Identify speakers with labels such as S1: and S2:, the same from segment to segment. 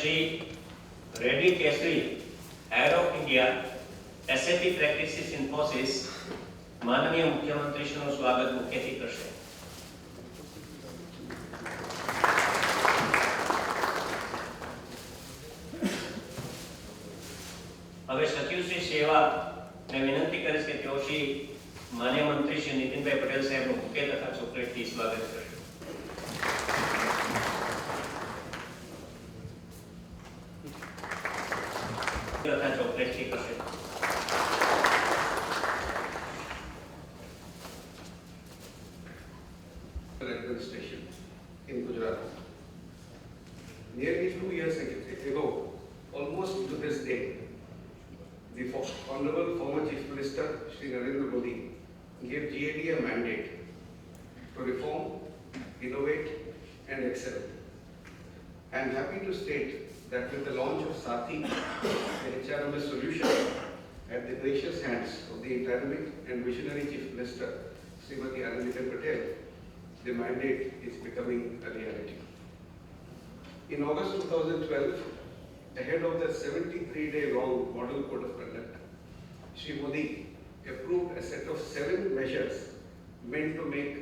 S1: Shri Reddy Kesari, head of India SAP practices Infosys, માનનીય મુખ્યમંત્રીશ્રીનું સ્વાગત મુખ્યથી કરશે. હવે સચિવશ્રી સેવાને વિનંતી કરીશ કે તેઓ શ્રી માનનીય મંત્રી શ્રી નીતિનભાઈ પટેલ સાહેબનું બુકે તથા ચોકલેટથી સ્વાગત કરશે. તથા ચોકલેટથી કરશે.
S2: Station in Gujarat. Nearly 2 years ago, almost to this day, the Honorable former Chief Minister Shri Narendra Modi gave GAD a mandate to reform, innovate and excel. I am happy to state that with the launch of Sathi, the HRMS solution, at the gracious hands of the dynamic and visionary Chief Minister Srimati Anandita Patel, the mandate is becoming a reality. In August 2012, ahead of the 73-day-long Model Code of Conduct, Shri Modi approved a set of 7 measures meant to make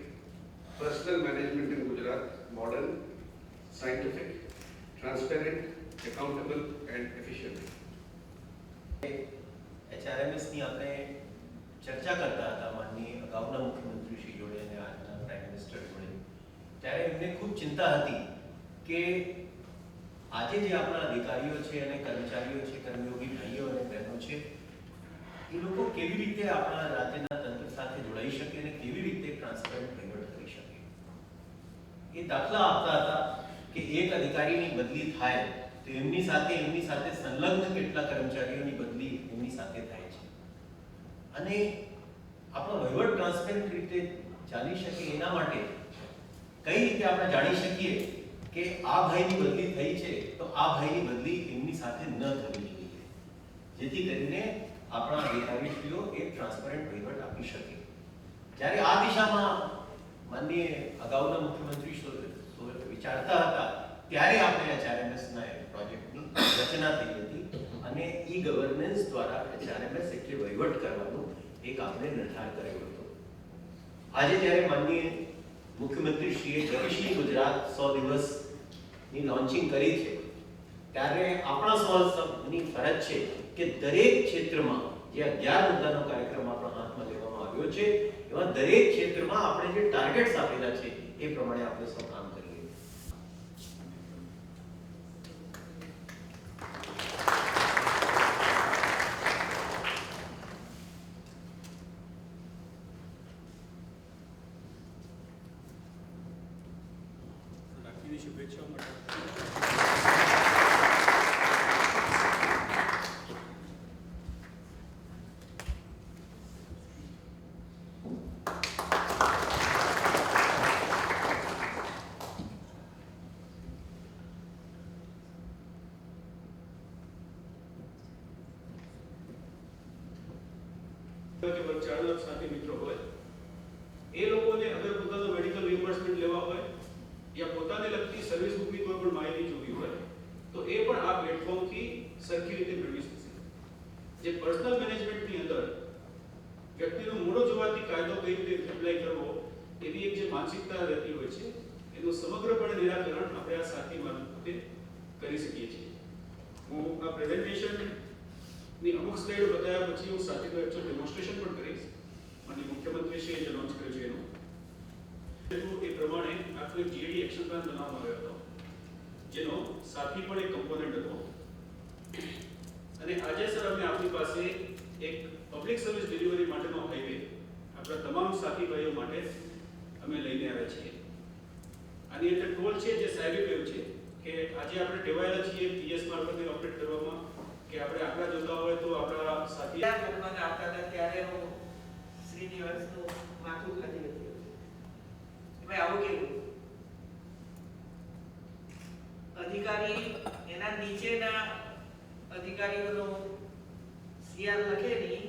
S2: personal management in Gujarat modern, scientific, transparent, accountable and efficient.
S3: HRMS ની આપણે ચર્ચા કરતા હતા માનનીય અગાઉના મુખ્યમંત્રી શ્રી જોડે અને આજના પ્રાઇમ મિનિસ્ટર જોડે, ત્યારે એમને ખૂબ ચિંતા હતી કે આજે જે આપણા અધિકારીઓ છે અને કર્મચારીઓ છે, કર્મયોગી ભાઈઓ અને બહેનો છે, એ લોકો કેવી રીતે આપણા રાજ્યના તંત્ર સાથે જોડાઈ શકે અને કેવી રીતે ટ્રાન્સપરન્ટ વહીવટ કરી શકે. એ દાખલા આપતા હતા કે એક અધિકારીની બદલી થાય તો એમની સાથે સંલગ્ન કેટલા કર્મચારીઓની બદલી એમની સાથે થાય છે અને આપણો વહીવટ ટ્રાન્સપરન્ટ રીતે ચાલી શકે એના માટે કઈ રીતે આપણે જાણી શકીએ કે આ ભાઈની બદલી થઈ છે તો આ ભાઈની બદલી એમની સાથે ન થવી જોઈએ, જેથી કરીને આપણા અધિકારીશ્રીઓ એક ટ્રાન્સપરન્ટ વહીવટ આપી શકે. જ્યારે આ દિશામાં માનનીય અગાઉના મુખ્યમંત્રી વિચારતા હતા ત્યારે આપણે HRMS ના પ્રોજેક્ટની રચના થઈ હતી અને ઈ ગવર્નન્સ દ્વારા HRMS એટલે વહીવટ કરવાનો એક આપણે નિર્ધાર કર્યો હતો. આજે જ્યારે માનનીય મુખ્યમંત્રીશ્રીએ ગતિશીલ ગુજરાત 100 દિવસની લોન્ચિંગ કરી છે, ત્યારે આપણા સૌની ફરજ છે કે દરેક ક્ષેત્રમાં જે 11 મુદ્દાનો કાર્યક્રમ આપણા હાથમાં લેવામાં આવ્યો છે એવા દરેક ક્ષેત્રમાં આપણે જે ટાર્ગેટ્સ આપેલા છે એ પ્રમાણે આપણે સૌ કામ કરીએ.
S4: શુભેચ્છાઓ માટે ચાલક સાથી મિત્રો હોય એ લોકોને અગર પોતાનો મેડિકલ રિમ્બર્સમેન્ટ લેવા હોય या પોતાને લગતી સર્વિસ બુકની કોઈ પણ માહિતી જોવી હોય તો એ પણ આ પ્લેટફોર્મથી સરખી રીતે મેળવી શકશે. જે પર્સનલ મેનેજમેન્ટની અંદર વ્યક્તિનો મૂળો જોવાથી કાયદો કઈ રીતે એપ્લાય કરવો એવી એક જે માનસિકતા રહેતી હોય છે એનું સમગ્રપણે નિરાકરણ આપણે આ સાથી મારફતે કરી શકીએ છીએ. હું આ પ્રેઝન્ટેશનની અમુક સ્લાઇડ બતાવ્યા પછી હું સાથીનું એકચ્યુઅલ ડેમોન્સ્ટ્રેશન પણ કરીશ. માનનીય મુખ્યમંત્રીશ્રીએ જે લોન્ચ કર્યું છે એનું એ પ્રમાણે આખો એક GAD એક્શન પ્લાન બનાવવામાં આવ્યો હતો, જેનો સાથી પણ એક કમ્પોનન્ટ હતો. અને આજે સર અમે આપણી પાસે એક પબ્લિક સર્વિસ ડિલિવરી માટેનો હાઈવે આપણા તમામ સાથી ભાઈઓ માટે અમે લઈને આવ્યા છીએ. આની અંદર ટોલ છે જે સાહેબે કહ્યું છે કે આજે આપણે ટેવાયેલા છીએ PS મારફતે ઓપરેટ કરવામાં કે આપણે આંકડા જોતા હોય તો આપણા સાથી
S5: લોકોને આપતા હતા ત્યારે હું શ્રીનિવાસનું માથું ખાતી હતી. ભાઈ આવું કેવું અધિકારી એના નીચેના અધિકારીઓનો CR લખે નહીં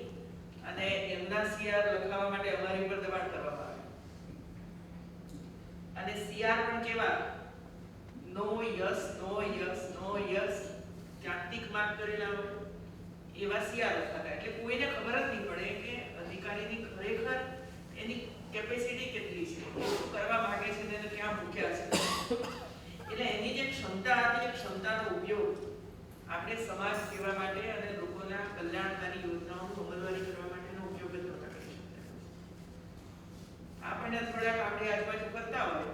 S5: અને એમના CR લખાવવા માટે અમારી ઉપર દબાણ કરવામાં આવે. અને CR પણ કેવા no yes no yes no yes જાગતિક માર્ક કરેલા હોય એવા સીઆર હતા. એટલે કોઈને ખબર જ નહીં પડે કે અધિકારીની ખરેખર એની કેપેસિટી કેટલી છે, શું કરવા માંગે છે અને ક્યાં ભૂખ્યા છે. એટલે એની જે ક્ષમતા હતી એ ક્ષમતાનો ઉપયોગ આપણે સમાજ સેવા માટે અને લોકોના કલ્યાણકારી યોજનાઓનું અમલવારી કરવા માટેનો ઉપયોગ જ નહોતા કરી શકતા. આપણને થોડાક આપણે આજુબાજુ કરતા હોય,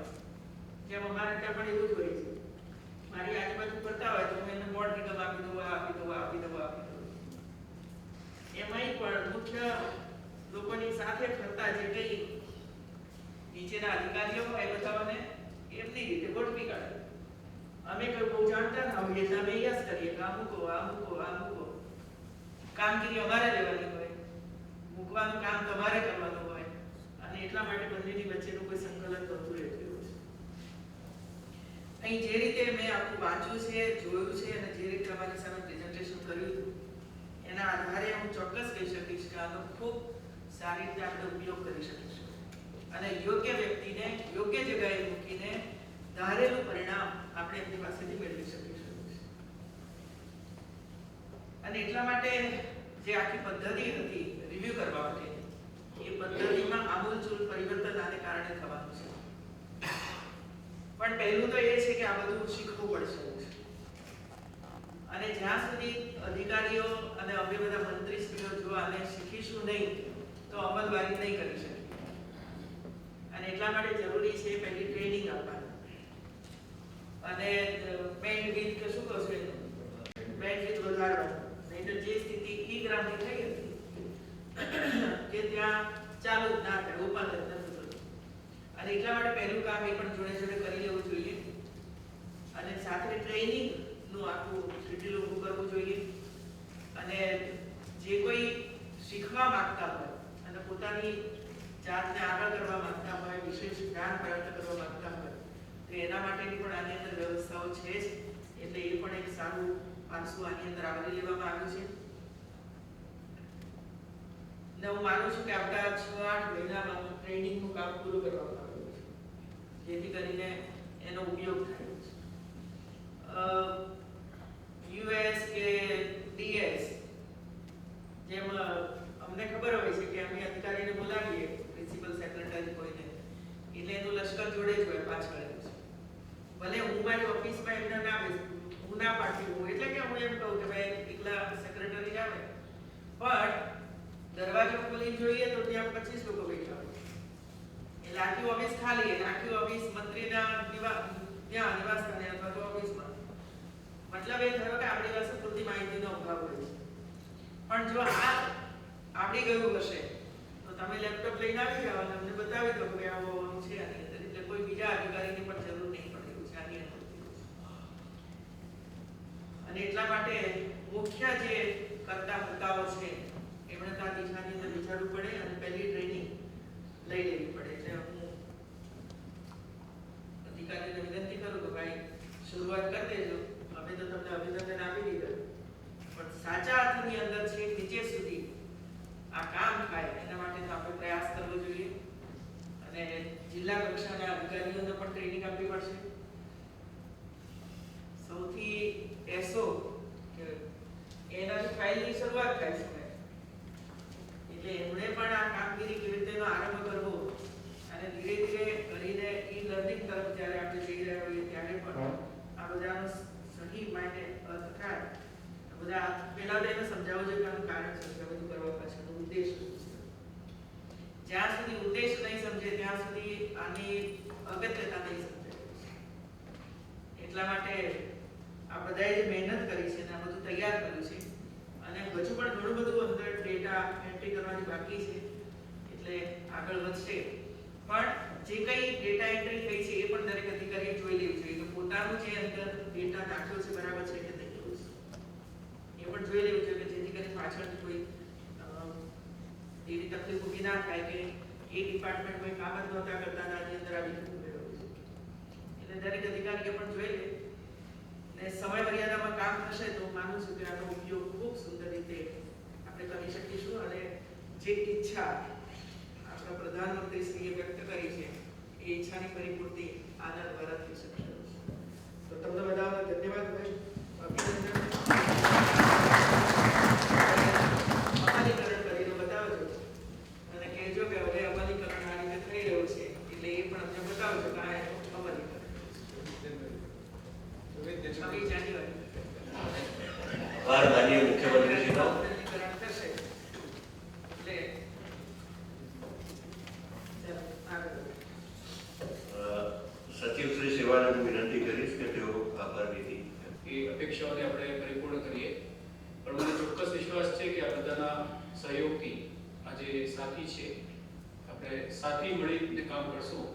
S5: જેમ અમારા ત્યાં પણ એવું જ હોય છે, મારી આજુબાજુ કરતા હોય તો હું એને બોર્ડ નિગમ આપી દઉં, આપી દઉં, આપી દઉં, આપી દઉં. એમાંય પણ મુખ્ય લોકોની સાથે ફરતા જે કઈ નીચેના અધિકારીઓ હોય એ બધાને એમની રીતે ગોઠવી કાઢે. અમે કોઈ બહુ જાણતા ના હોઈએ એટલે અમે યસ કરીએ કે આ મૂકો, આ મૂકો, આ મૂકો. કામગીરી અમારે લેવાની હોય, મૂકવાનું કામ તમારે કરવાનું હોય, અને એટલા માટે બંનેની વચ્ચેનું કોઈ સંકલન થતું રહેતું હોય છે. અહીં જે રીતે મેં આખું વાંચ્યું છે, જોયું છે અને જે રીતે અમારી સામે પ્રેઝન્ટેશન કર્યું હતું એના આધારે હું ચોક્કસ કહી શકીશ કે આનો ખૂબ સારી રીતે આપણે ઉપયોગ કરી શકીશું અને યોગ્ય વ્યક્તિને યોગ્ય જગ્યાએ મૂકીને ધારેલું પરિણામ આપણે એમની પાસેથી મેળવી શકીશું. અને એટલા માટે જે આખી પદ્ધતિ હતી રિવ્યુ કરવા માટે, એ પદ્ધતિમાં આમૂલચૂલ પરિવર્તન આને કારણે થવાનું છે. પણ પહેલું તો એ છે કે આ બધું શીખવું પડશે અને જ્યાં સુધી અધિકારીઓ અને અમે બધા મંત્રીશ્રીઓ જો આને શીખીશું નહીં તો અમલવારી નહીં કરી શકીએ. અને એટલા માટે જરૂરી છે પહેલી ટ્રેનિંગ આપવાની અને બેન્ડવિડ્થ કે શું કહો છો એનું બેન્ડવિડ્થ વધારવાનું. નહીં તો જે સ્થિતિ ઈ ગ્રામની થઈ હતી કે ત્યાં ચાલુ જ ના થાય, ઓપન જ નથી થતું. અને એટલા માટે પહેલું કામ એ પણ જોડે જોડે કરી લેવું જોઈએ અને સાથે ટ્રેનિંગ નું આખું શેડ્યુલ ઊભું કરવું જોઈએ. અને જે કોઈ શીખવા માંગતા હોય અને પોતાની જાતને આગળ કરવા માંગતા હોય, વિશેષ જ્ઞાન પ્રાપ્ત કરવા માંગતા હોય તો એના માટેની પણ આની અંદર વ્યવસ્થાઓ છે જ. એટલે એ પણ એક સારું પાસું આની અંદર આવરી લેવામાં આવ્યું છે. ને હું માનું છું કે આવતા 6-8 મહિનામાં ટ્રેનિંગનું કામ પૂરું કરવામાં આવ્યું છે જેથી કરીને એનો ઉપયોગ થાય છે. યુએસ કે ડીએસ જેમ અમને ખબર હોય છે કે અમે અધિકારીને બોલાવીએ, પ્રિન્સિપલ સેક્રેટરી કોઈને, એટલે એનું લશ્કર જોડે જ હોય પાછળ. ભલે હું મારી ઓફિસમાં એમને ના બેસું, હું ના પાડતી હોઉં, એટલે કે હું એમ કહું કે ભાઈ એકલા સેક્રેટરી જ આવે, પણ દરવાજો ખોલીને જોઈએ તો ત્યાં 25 લોકો બેઠા હોય. એટલે આખી ઓફિસ ખાલી, એટલે આખી ઓફિસ મંત્રીના નિવાસ સ્થાને અથવા તો ઓફિસમાં. મતલબ એ થયો કે આપણી પાસે પૂરતી માહિતીનો અભાવ હોય છે. પણ જો આ આવડી ગયું હશે તો તમે લેપટોપ લઈને આવી જાઓ અને અમને બતાવી દો કે આવું છે આની અંદર. એટલે કોઈ બીજા અધિકારીની પણ જરૂર નહીં પડે એવું છે આની અંદર. અને એટલા માટે મુખ્ય જે કરતા મુદ્દાઓ છે એમણે તો આ દિશાની અંદર વિચારવું પડે અને પહેલી ટ્રેનિંગ લઈ લેવી પડે. એટલે હું અધિકારીને વિનંતી કરું કે ભાઈ શરૂઆત કરી દેજો, અમે તો તમને અભિનંદન આપી દીધા, પણ સાચા અર્થની અંદર છે નીચે સુધી આ કામ થાય એના માટે તો આપણે પ્રયાસ કરવો જોઈએ. અને જિલ્લા કક્ષાના અધિકારીઓને પણ ટ્રેનિંગ આપવી પડશે. સૌથી એસો કે એનાથી ફાઇલની શરૂઆત થાય છે એટલે એમણે પણ આ કામગીરી કેવી રીતે આરંભ કરવો અને ધીરે ધીરે કરીને ઈ લર્નિંગ તરફ જ્યારે આપણે જઈ રહ્યા હોઈએ ત્યારે પણ આ બધાનો સહી માયને અર્થ થાય. બધા પહેલા તો એને સમજાવવું જોઈએ કે આનું કારણ શું છે, બધું કરવા પાછળનો ઉદ્દેશ શું છે. જ્યાં સુધી ઉદ્દેશ નહીં સમજે ત્યાં સુધી આની અગત્યતા નહીં સમજે. એટલા માટે આ બધાએ જે મહેનત કરી છે અને આ બધું તૈયાર કર્યું છે અને હજુ પણ ઘણું બધું અંદર ડેટા એન્ટ્રી કરવાની બાકી છે એટલે આગળ વધશે. પણ જે કઈ ડેટા એન્ટ્રી થઈ છે એ પણ દરેક અધિકારીએ જોઈ લેવું જોઈએ કે પોતાનું જે અંદર ડેટા નાખ્યો છે બરાબર છે કે નહીં એવું છે એ પણ જોઈ લેવું જોઈએ કે જેથી કરીને પાછળ કોઈ એવી તકલીફ ઊભી ના થાય કે એ ડિપાર્ટમેન્ટમાં કામ જ નહોતા કરતા આની અંદર આવી જતું રહ્યું છે. એટલે દરેક અધિકારીએ પણ જોઈ લે ને સમય મર્યાદામાં કામ થશે તો માનું છું કે આનો ઉપયોગ ખૂબ સુંદર રીતે આપણે કરી શકીશું અને જે ઈચ્છા આપણા પ્રધાનમંત્રીશ્રીએ વ્યક્ત કરી છે એ ઈચ્છાની પરિપૂર્તિ આના દ્વારા થઈ શકશે. તો તમને બધાને ધન્યવાદ ભાઈ. અભિનંદન. અમલીકરણ કરીને બતાવજો અને કહેજો કે હવે અમલીકરણ આ રીતે થઈ રહ્યું છે એટલે એ પણ અમને બતાવજો કે આ એનું અમલીકરણ 26 જાન્યુઆરી
S1: આભાર માનનીય મુખ્યમંત્રીશ્રીનો.
S5: અમલીકરણ થશે એટલે ચાલો આગળ.
S1: સચિવ શ્રી સેવાનંદ વિનંતી કરીશ કે તેઓ આભાર વિધિ.
S6: એ અપેક્ષાઓને આપણે પરિપૂર્ણ કરીએ. પણ મને ચોક્કસ વિશ્વાસ છે કે આ બધાના સહયોગથી આ જે સાથી છે આપણે સાથી મળીને કામ કરશું